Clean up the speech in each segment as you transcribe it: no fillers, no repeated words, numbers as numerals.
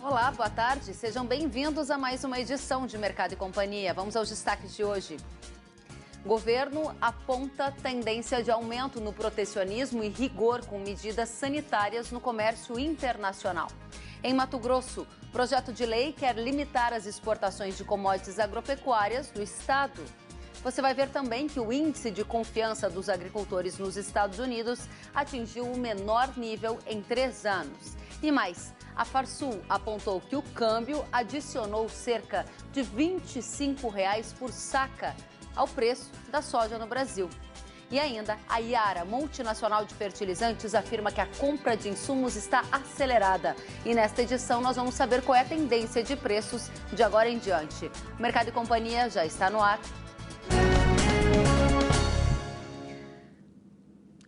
Olá, boa tarde. Sejam bem-vindos a mais uma edição de Mercado e Companhia. Vamos aos destaques de hoje. Governo aponta tendência de aumento no protecionismo e rigor com medidas sanitárias no comércio internacional. Em Mato Grosso, projeto de lei quer limitar as exportações de commodities agropecuárias do estado. Você vai ver também que o índice de confiança dos agricultores nos Estados Unidos atingiu o menor nível em 3 anos. E mais, a Farsul apontou que o câmbio adicionou cerca de R$ 25 por saca ao preço da soja no Brasil. E ainda, a Yara, multinacional de fertilizantes, afirma que a compra de insumos está acelerada. E nesta edição nós vamos saber qual é a tendência de preços de agora em diante. O Mercado e Companhia já está no ar.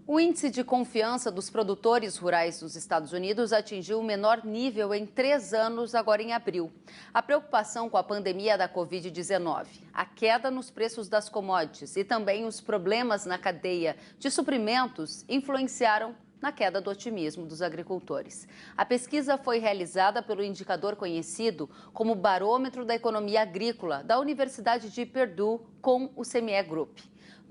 O índice de confiança dos produtores rurais dos Estados Unidos atingiu o menor nível em 3 anos, agora em abril. A preocupação com a pandemia da Covid-19, a queda nos preços das commodities e também os problemas na cadeia de suprimentos influenciaram na queda do otimismo dos agricultores. A pesquisa foi realizada pelo indicador conhecido como Barômetro da Economia Agrícola, da Universidade de Purdue, com o CME Group.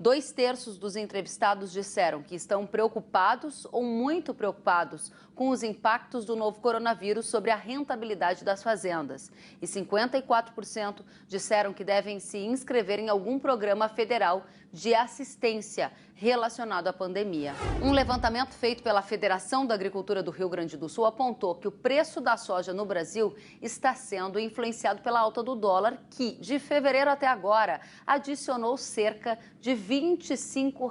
2/3 dos entrevistados disseram que estão preocupados ou muito preocupados com os impactos do novo coronavírus sobre a rentabilidade das fazendas. E 54% disseram que devem se inscrever em algum programa federal de assistência relacionado à pandemia. Um levantamento feito pela Federação da Agricultura do Rio Grande do Sul apontou que o preço da soja no Brasil está sendo influenciado pela alta do dólar, que, de fevereiro até agora, adicionou cerca de R$ 25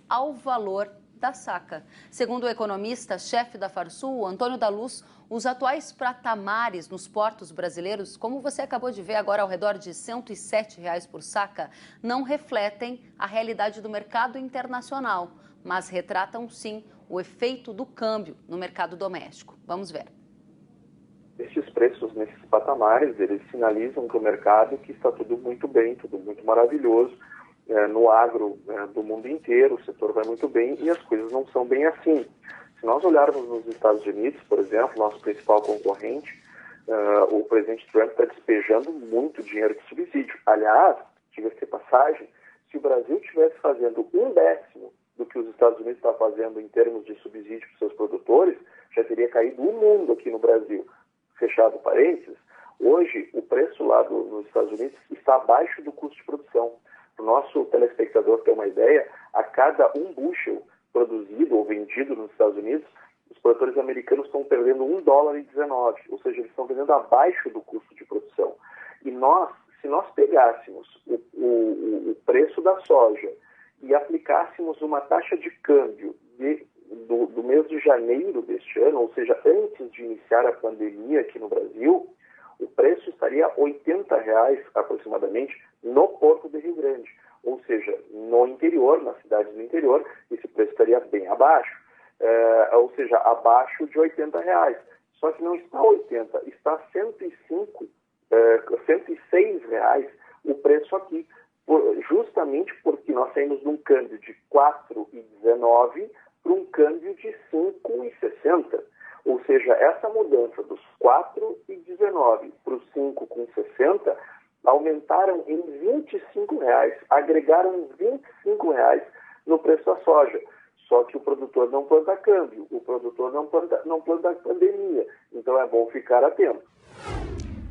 ao valor da saca. Segundo o economista-chefe da Farsul, Antônio da Luz, os atuais patamares nos portos brasileiros, como você acabou de ver agora ao redor de R$ 107 por saca, não refletem a realidade do mercado internacional, mas retratam sim o efeito do câmbio no mercado doméstico. Vamos ver. Esses preços nesses patamares, eles sinalizam para o mercado que está tudo muito bem, tudo muito maravilhoso. No agro do mundo inteiro, o setor vai muito bem e as coisas não são bem assim. Se nós olharmos nos Estados Unidos, por exemplo, nosso principal concorrente, o presidente Trump está despejando muito dinheiro de subsídio. Aliás, diga-se de passagem, se o Brasil estivesse fazendo 1/10 do que os Estados Unidos está fazendo em termos de subsídio para seus produtores, já teria caído o mundo aqui no Brasil. Fechado parênteses, hoje o preço lá nos Estados Unidos está abaixo do custo de produção. Para o nosso telespectador ter uma ideia, a cada 1 bushel produzido ou vendido nos Estados Unidos, os produtores americanos estão perdendo $1,19, ou seja, eles estão vendendo abaixo do custo de produção. E se nós pegássemos o preço da soja e aplicássemos uma taxa de câmbio do mês de janeiro deste ano, ou seja, antes de iniciar a pandemia aqui no Brasil, o preço estaria R$ 80 aproximadamente no Porto de Rio Grande. Ou seja, no interior, nas cidades do interior, esse preço estaria bem abaixo. Ou seja, abaixo de R$ 80. Só que não está 80, está R$106 o preço aqui. Justamente porque nós saímos de um câmbio de 4,19 para um câmbio de 5,60. Ou seja, essa mudança dos 4,19 para os 5,60 aumentaram em R$ 25, agregaram R$ 25 no preço da soja. Só que o produtor não planta câmbio, o produtor não planta pandemia. Então é bom ficar atento.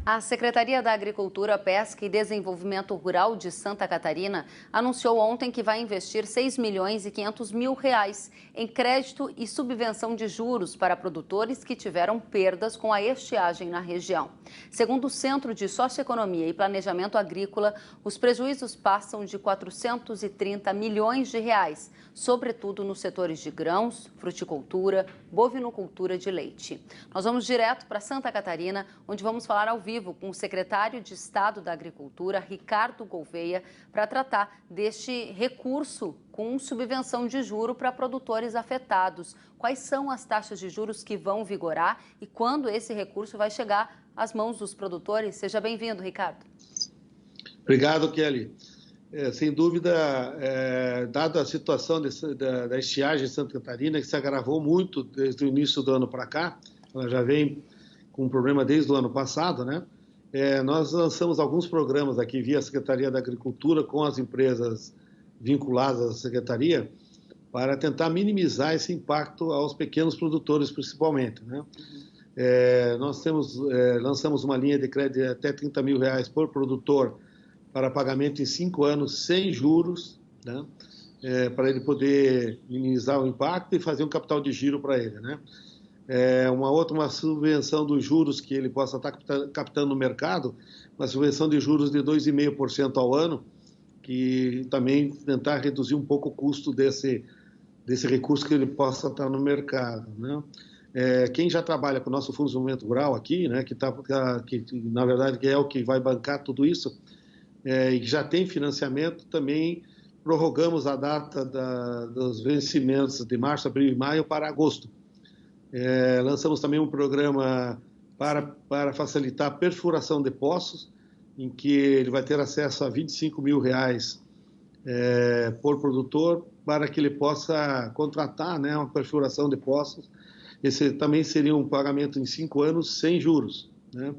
A Secretaria da Agricultura, Pesca e Desenvolvimento Rural de Santa Catarina anunciou ontem que vai investir R$ 6.500.000 em crédito e subvenção de juros para produtores que tiveram perdas com a estiagem na região. Segundo o Centro de Socioeconomia e Planejamento Agrícola, os prejuízos passam de R$ 430 milhões, sobretudo nos setores de grãos, fruticultura, bovinocultura de leite. Nós vamos direto para Santa Catarina, onde vamos falar ao vivo com o secretário de Estado da Agricultura, Ricardo Gouveia, para tratar deste recurso com subvenção de juro para produtores afetados. Quais são as taxas de juros que vão vigorar e quando esse recurso vai chegar às mãos dos produtores? Seja bem-vindo, Ricardo. Obrigado, Kelly. Sem dúvida, dada a situação da estiagem em Santa Catarina, que se agravou muito desde o início do ano para cá, ela já vem com problema desde o ano passado, né? Nós lançamos alguns programas aqui via Secretaria da Agricultura com as empresas vinculadas à Secretaria para tentar minimizar esse impacto aos pequenos produtores, principalmente, né? Nós lançamos uma linha de crédito de até R$30 mil por produtor para pagamento em 5 anos sem juros, né? Para ele poder minimizar o impacto e fazer um capital de giro para ele, né? Uma subvenção dos juros que ele possa estar captando no mercado, uma subvenção de juros de 2,5% ao ano, que também tentar reduzir um pouco o custo desse recurso que ele possa estar no mercado, né? Quem já trabalha com o nosso Fundo de Desenvolvimento Rural aqui, né, que na verdade que é o que vai bancar tudo isso, e que já tem financiamento, também prorrogamos a data dos vencimentos de março, abril e maio para agosto. Lançamos também um programa para facilitar a perfuração de poços, em que ele vai ter acesso a R$25 mil por produtor, para que ele possa contratar, né, uma perfuração de poços. Esse também seria um pagamento em 5 anos sem juros, né?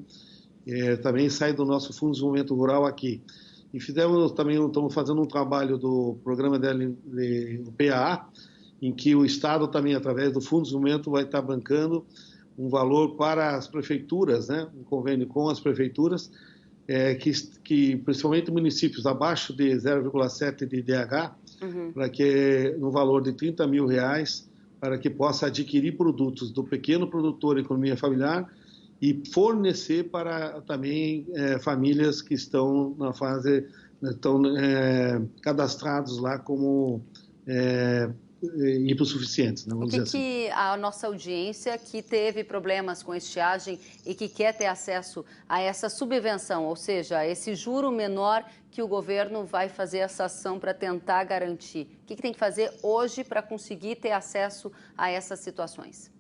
Também sai do nosso Fundo de Desenvolvimento Rural aqui. E estamos fazendo um trabalho do programa do PAA, em que o Estado também, através do Fundo de Desenvolvimento, vai estar bancando um valor para as prefeituras, né? Um convênio com as prefeituras, que principalmente municípios abaixo de 0,7 de IDH, para que no valor de R$30 mil, para que possa adquirir produtos do pequeno produtor e economia familiar e fornecer para também famílias que estão cadastrados lá como hipossuficientes, né, vamos dizer assim. Que a nossa audiência que teve problemas com estiagem e que quer ter acesso a essa subvenção, ou seja, esse juro menor que o governo vai fazer essa ação para tentar garantir, o que tem que fazer hoje para conseguir ter acesso a essas situações?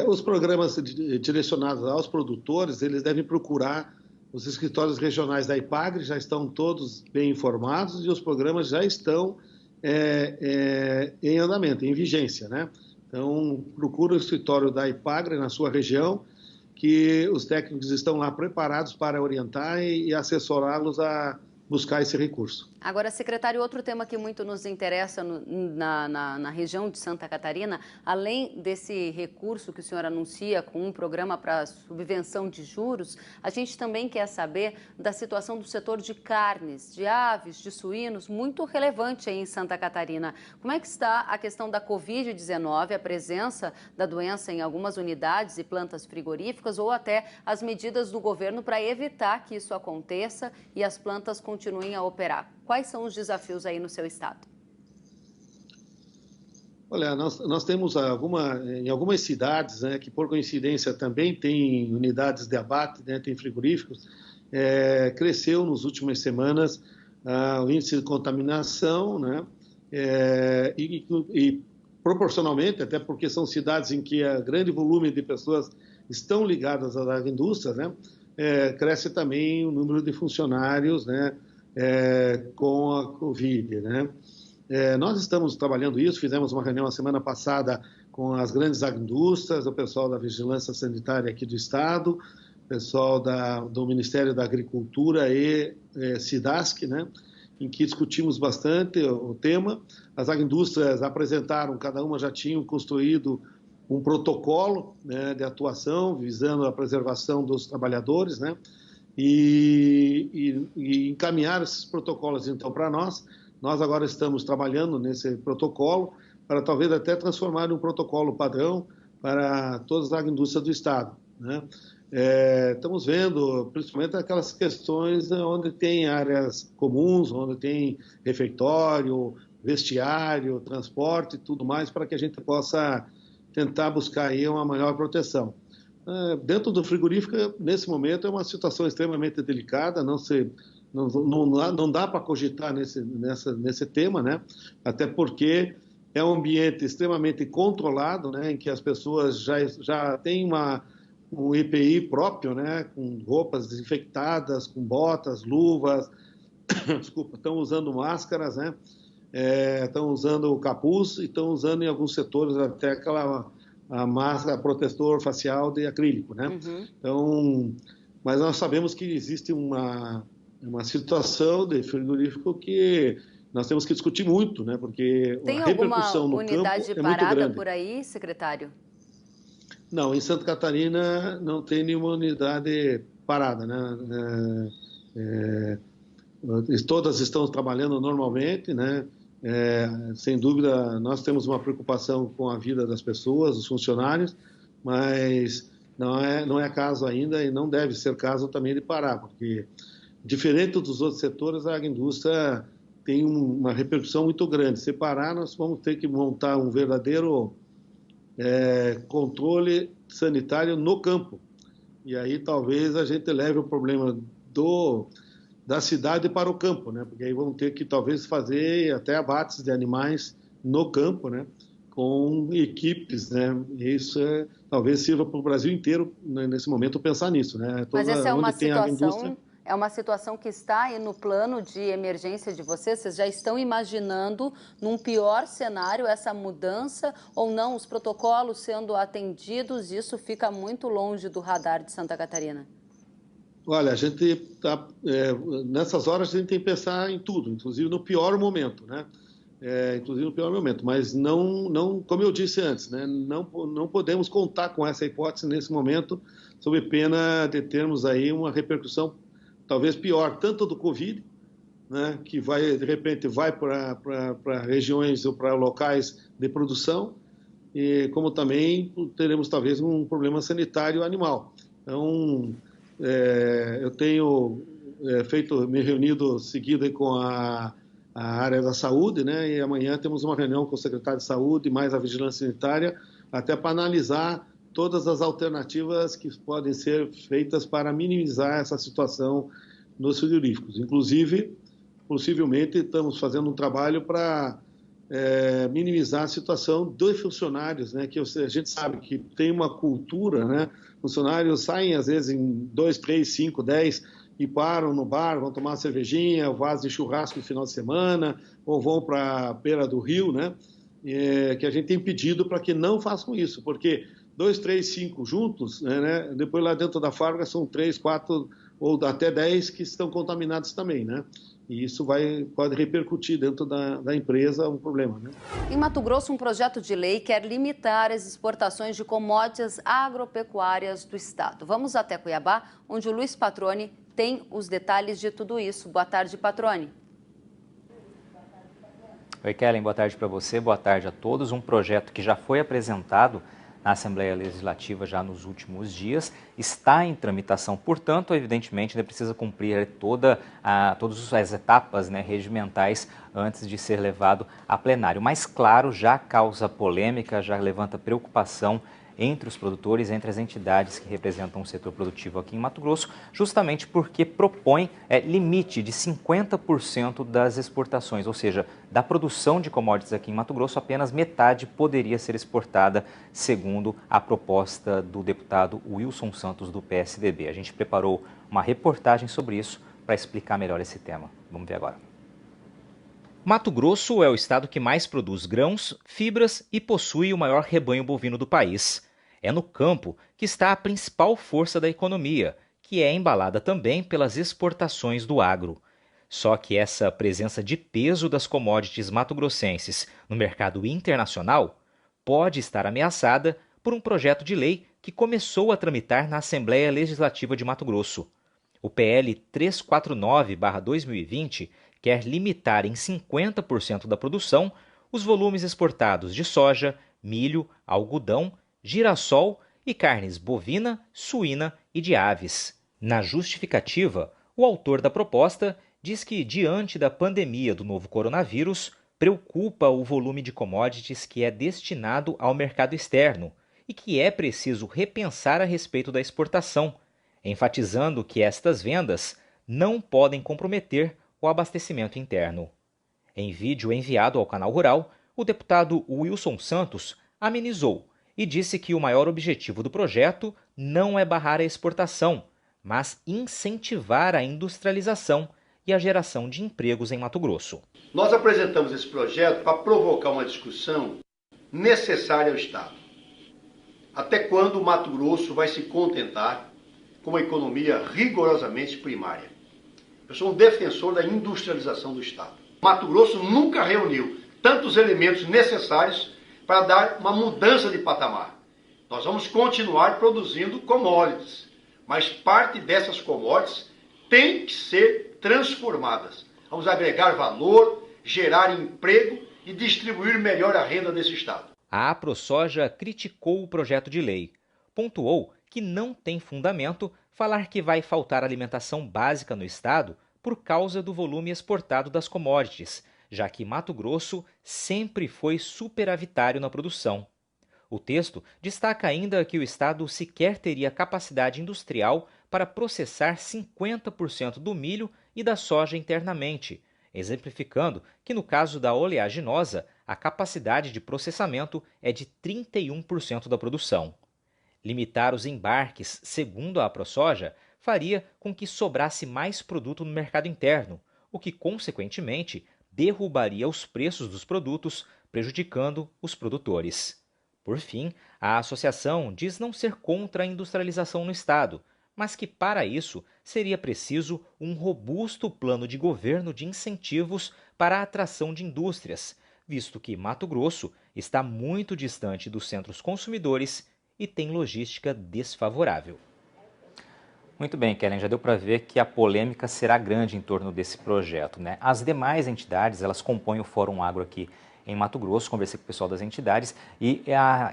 Os programas direcionados aos produtores, eles devem procurar os escritórios regionais da IPAGRE, já estão todos bem informados e os programas já estão em andamento, em vigência, né? Então, procura o escritório da IPAGRE na sua região, que os técnicos estão lá preparados para orientar e assessorá-los a buscar esse recurso. Agora, secretário, outro tema que muito nos interessa na região de Santa Catarina, além desse recurso que o senhor anuncia com um programa para subvenção de juros, a gente também quer saber da situação do setor de carnes, de aves, de suínos, muito relevante aí em Santa Catarina. Como é que está a questão da Covid-19, a presença da doença em algumas unidades e plantas frigoríficas ou até as medidas do governo para evitar que isso aconteça e as plantas continuem a operar? Quais são os desafios aí no seu estado? Olha, nós temos em algumas cidades, né, que por coincidência também tem unidades de abate, né, tem frigoríficos, cresceu nas últimas semanas o índice de contaminação, né, e proporcionalmente, até porque são cidades em que a grande volume de pessoas estão ligadas à indústria, né, cresce também o número de funcionários, né, com a Covid, né? Nós estamos trabalhando isso, fizemos uma reunião a semana passada com as grandes agroindústrias, o pessoal da Vigilância Sanitária aqui do Estado, o pessoal do Ministério da Agricultura e SIDASC, né? Em que discutimos bastante o tema. As agroindústrias apresentaram, cada uma já tinha construído um protocolo, né, de atuação visando a preservação dos trabalhadores, né? E encaminhar esses protocolos, então, para nós. Nós agora estamos trabalhando nesse protocolo para talvez até transformar em um protocolo padrão para todas as agroindústrias do Estado, né? Estamos vendo, principalmente, aquelas questões onde tem áreas comuns, onde tem refeitório, vestiário, transporte e tudo mais, para que a gente possa tentar buscar aí uma maior proteção. Dentro do frigorífico, nesse momento, é uma situação extremamente delicada, não dá para cogitar nesse tema, né? Até porque é um ambiente extremamente controlado, né? Em que as pessoas já têm um EPI próprio, né? Com roupas desinfectadas, com botas, luvas, desculpa, estão usando máscaras, né? Estão usando o capuz e estão usando em alguns setores até aquela a máscara protetor facial de acrílico, né? Uhum. Então, mas nós sabemos que existe uma situação de frigorífico que nós temos que discutir muito, né? Porque Tem a repercussão no campo é muito grande. unidade parada por aí, secretário? Não, em Santa Catarina não tem nenhuma unidade parada, né? Todas estão trabalhando normalmente, né? Sem dúvida, nós temos uma preocupação com a vida das pessoas, dos funcionários, mas não é caso ainda e não deve ser caso também de parar, porque, diferente dos outros setores, a agroindústria tem uma repercussão muito grande. Se parar, nós vamos ter que montar um verdadeiro controle sanitário no campo. E aí talvez a gente leve o problema da cidade para o campo, né? Porque aí vão ter que talvez fazer até abates de animais no campo, né? Com equipes, né? E isso talvez sirva para o Brasil inteiro, né, nesse momento, pensar nisso, né? Mas essa é uma situação que está aí no plano de emergência de vocês? Vocês já estão imaginando, num pior cenário, essa mudança ou não? Os protocolos sendo atendidos, isso fica muito longe do radar de Santa Catarina? Olha, a gente está... nessas horas a gente tem que pensar em tudo, inclusive no pior momento, né? Mas não, como eu disse antes, né? Não podemos contar com essa hipótese nesse momento, sob pena de termos aí uma repercussão talvez pior, tanto do Covid, né? Que de repente vai para regiões ou para locais de produção, como também teremos talvez um problema sanitário animal. Então, eu tenho me reunido seguido com a área da saúde, né? E amanhã temos uma reunião com o secretário de saúde, mais a vigilância sanitária, até para analisar todas as alternativas que podem ser feitas para minimizar essa situação nos frigoríficos. Inclusive, possivelmente, estamos fazendo um trabalho para minimizar a situação dos funcionários, né? Que a gente sabe que tem uma cultura, né? Funcionários saem, às vezes, em 2, 3, 5, 10 e param no bar, vão tomar uma cervejinha, vazam de churrasco no final de semana, ou vão para a beira do rio, né? Que a gente tem pedido para que não façam isso, porque 2, 3, 5 juntos, né? Depois lá dentro da fábrica são 3, 4 ou até 10 que estão contaminados também, né? E isso pode repercutir dentro da empresa um problema, né? Em Mato Grosso, um projeto de lei quer limitar as exportações de commodities agropecuárias do estado. Vamos até Cuiabá, onde o Luiz Patroni tem os detalhes de tudo isso. Boa tarde, Patroni. Oi, Kellen, boa tarde para você, boa tarde a todos. Um projeto que já foi apresentado na Assembleia Legislativa já nos últimos dias, está em tramitação, portanto, evidentemente, ainda precisa cumprir todas as etapas, né, regimentais antes de ser levado a plenário. Mas, claro, já causa polêmica, já levanta preocupação entre os produtores, entre as entidades que representam o setor produtivo aqui em Mato Grosso, justamente porque propõe limite de 50% das exportações, ou seja, da produção de commodities aqui em Mato Grosso, apenas metade poderia ser exportada, segundo a proposta do deputado Wilson Santos, do PSDB. A gente preparou uma reportagem sobre isso para explicar melhor esse tema. Vamos ver agora. Mato Grosso é o estado que mais produz grãos, fibras e possui o maior rebanho bovino do país. É no campo que está a principal força da economia, que é embalada também pelas exportações do agro. Só que essa presença de peso das commodities mato-grossenses no mercado internacional pode estar ameaçada por um projeto de lei que começou a tramitar na Assembleia Legislativa de Mato Grosso. O PL 349/2020 quer limitar em 50% da produção os volumes exportados de soja, milho, algodão, girassol e carnes bovina, suína e de aves. Na justificativa, o autor da proposta diz que, diante da pandemia do novo coronavírus, preocupa o volume de commodities que é destinado ao mercado externo e que é preciso repensar a respeito da exportação, enfatizando que estas vendas não podem comprometer o abastecimento interno. Em vídeo enviado ao Canal Rural, o deputado Wilson Santos amenizou e disse que o maior objetivo do projeto não é barrar a exportação, mas incentivar a industrialização e a geração de empregos em Mato Grosso. Nós apresentamos esse projeto para provocar uma discussão necessária ao Estado. Até quando o Mato Grosso vai se contentar com uma economia rigorosamente primária? Eu sou um defensor da industrialização do Estado. O Mato Grosso nunca reuniu tantos elementos necessários para dar uma mudança de patamar. Nós vamos continuar produzindo commodities, mas parte dessas commodities tem que ser transformadas. Vamos agregar valor, gerar emprego e distribuir melhor a renda desse Estado. A AproSoja criticou o projeto de lei. Pontuou que não tem fundamento falar que vai faltar alimentação básica no Estado por causa do volume exportado das commodities, já que Mato Grosso sempre foi superavitário na produção. O texto destaca ainda que o Estado sequer teria capacidade industrial para processar 50% do milho e da soja internamente, exemplificando que no caso da oleaginosa, a capacidade de processamento é de 31% da produção. Limitar os embarques, segundo a AproSoja, faria com que sobrasse mais produto no mercado interno, o que, consequentemente, derrubaria os preços dos produtos, prejudicando os produtores. Por fim, a associação diz não ser contra a industrialização no Estado, mas que, para isso, seria preciso um robusto plano de governo de incentivos para a atração de indústrias, visto que Mato Grosso está muito distante dos centros consumidores e tem logística desfavorável. Muito bem, Kellen, já deu para ver que a polêmica será grande em torno desse projeto, né? As demais entidades, elas compõem o Fórum Agro aqui em Mato Grosso, conversei com o pessoal das entidades e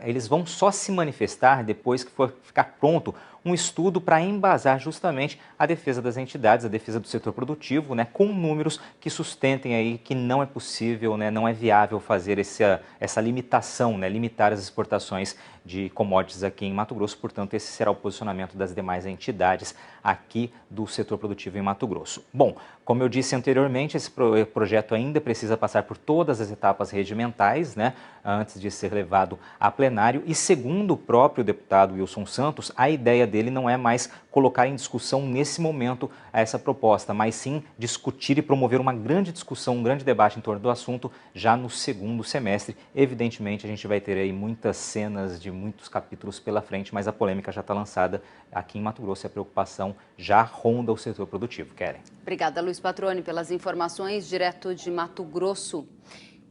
eles vão só se manifestar depois que for ficar pronto um estudo para embasar justamente a defesa das entidades, a defesa do setor produtivo, né, com números que sustentem aí que não é possível, né, não é viável fazer essa limitação, né, limitar as exportações de commodities aqui em Mato Grosso. Portanto, esse será o posicionamento das demais entidades aqui do setor produtivo em Mato Grosso. Bom, como eu disse anteriormente, esse projeto ainda precisa passar por todas as etapas regimentais, né, antes de ser levado a plenário. E segundo o próprio deputado Wilson Santos, a ideia dele não é mais colocar em discussão nesse momento essa proposta, mas sim discutir e promover uma grande discussão, um grande debate em torno do assunto já no segundo semestre. Evidentemente, a gente vai ter aí muitas cenas de muitos capítulos pela frente, mas a polêmica já está lançada aqui em Mato Grosso e a preocupação já ronda o setor produtivo. Kellen. Obrigada, Luiz Patroni, pelas informações direto de Mato Grosso.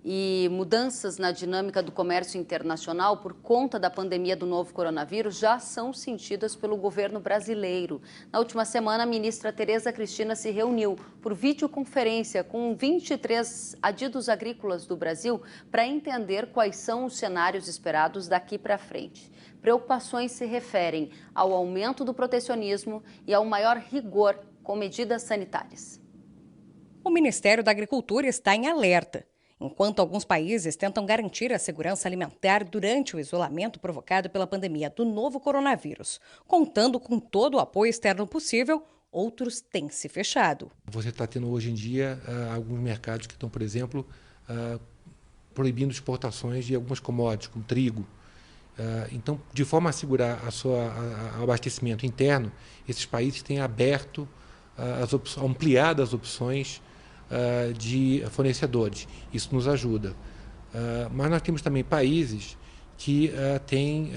E mudanças na dinâmica do comércio internacional por conta da pandemia do novo coronavírus já são sentidas pelo governo brasileiro. Na última semana, a ministra Tereza Cristina se reuniu por videoconferência com 23 adidos agrícolas do Brasil para entender quais são os cenários esperados daqui para frente. Preocupações se referem ao aumento do protecionismo e ao maior rigor com medidas sanitárias. O Ministério da Agricultura está em alerta. Enquanto alguns países tentam garantir a segurança alimentar durante o isolamento provocado pela pandemia do novo coronavírus, contando com todo o apoio externo possível, outros têm se fechado. Você está tendo hoje em dia alguns mercados que estão, por exemplo, proibindo exportações de algumas commodities, como trigo. Então, de forma a assegurar o abastecimento interno, esses países têm aberto, ampliado as opções de fornecedores. Isso nos ajuda. Mas nós temos também países que têm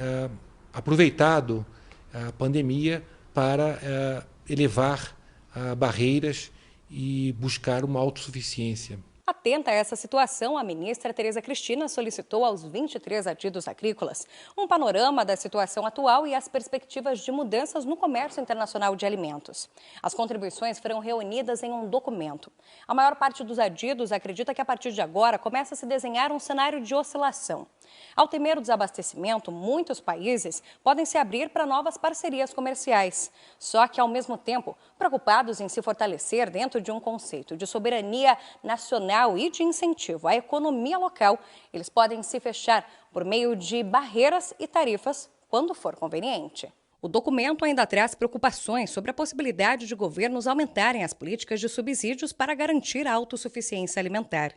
aproveitado a pandemia para elevar barreiras e buscar uma autossuficiência. Atenta a essa situação, a ministra Tereza Cristina solicitou aos 23 adidos agrícolas um panorama da situação atual e as perspectivas de mudanças no comércio internacional de alimentos. As contribuições foram reunidas em um documento. A maior parte dos adidos acredita que a partir de agora começa a se desenhar um cenário de oscilação. Ao temer o desabastecimento, muitos países podem se abrir para novas parcerias comerciais. Só que, ao mesmo tempo, preocupados em se fortalecer dentro de um conceito de soberania nacional e de incentivo à economia local, eles podem se fechar por meio de barreiras e tarifas quando for conveniente. O documento ainda traz preocupações sobre a possibilidade de governos aumentarem as políticas de subsídios para garantir a autossuficiência alimentar.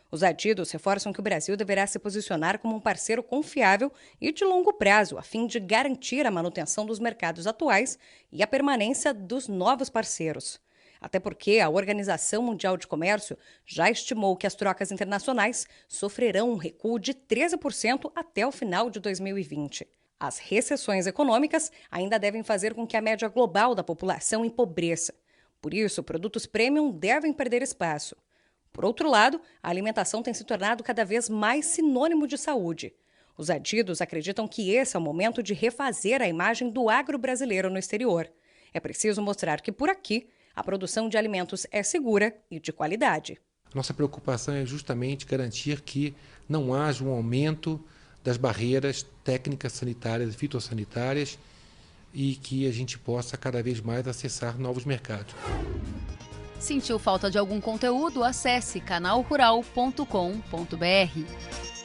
Os adidos reforçam que o Brasil deverá se posicionar como um parceiro confiável e de longo prazo, a fim de garantir a manutenção dos mercados atuais e a permanência dos novos parceiros. Até porque a Organização Mundial de Comércio já estimou que as trocas internacionais sofrerão um recuo de 13% até o final de 2020. As recessões econômicas ainda devem fazer com que a média global da população empobreça. Por isso, produtos premium devem perder espaço. Por outro lado, a alimentação tem se tornado cada vez mais sinônimo de saúde. Os adidos acreditam que esse é o momento de refazer a imagem do agro brasileiro no exterior. É preciso mostrar que, por aqui, a produção de alimentos é segura e de qualidade. Nossa preocupação é justamente garantir que não haja um aumento das barreiras técnicas sanitárias e fitossanitárias e que a gente possa cada vez mais acessar novos mercados. Sentiu falta de algum conteúdo? Acesse canalrural.com.br.